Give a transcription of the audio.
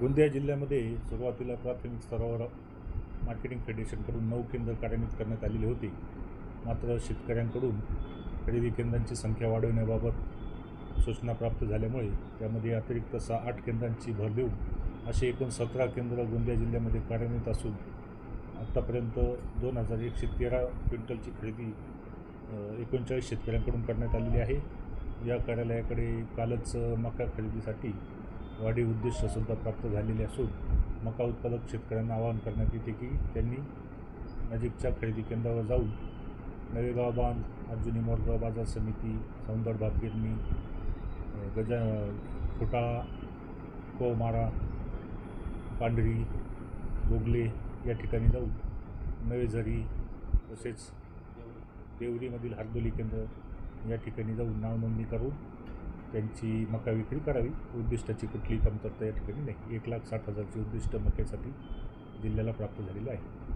गोंदिया जिल्ह्यामध्ये सुरुवातीला प्राथमिक स्तरावर मार्केटिंग फेडरेशनकडून 9 केंद्र कार्यान्वित करण्यात आलेली होती. मात्र शेतकऱ्यांकडून खरेदी केंद्रांची संख्या वाढवण्याबाबत सूचना प्राप्त झाल्यामुळे त्यामध्ये अतिरिक्त 8 केंद्रांची भर देऊन असे एकूण 17 केंद्र गोंदिया जिल्ह्यामध्ये कार्यान्वित असून आत्तापर्यंत 2113 क्विंटलची खरेदी 39 शेतकऱ्यांकडून करण्यात आलेली आहे. या कार्यालयाकडे कालच मका खरेदीसाठी वाढीव उद्दिष्टसुद्धा प्राप्त झालेले असून मका उत्पादक शेतकऱ्यांना आवाहन करण्यात येते की त्यांनी नजीकच्या खरेदी केंद्रावर जाऊन नवेगाव बांध, अर्जुनी मोरगाव बाजार समिती, सौंदड भातगिरणी, फुटाळा, कोमारा, पांढरी, गोगले या ठिकाणी जाऊन नवेझरी तसेच देवरीमधील हरदोली केंद्र या ठिकाणी जाऊन नाव नोंदणी करून त्यांची मका विक्री करावी. उद्दिष्टाची कुठलीही कमतरता या ठिकाणी नाही. 1,60,000ची उद्दिष्ट मक्यासाठी जिल्ह्याला प्राप्त झालेले आहे.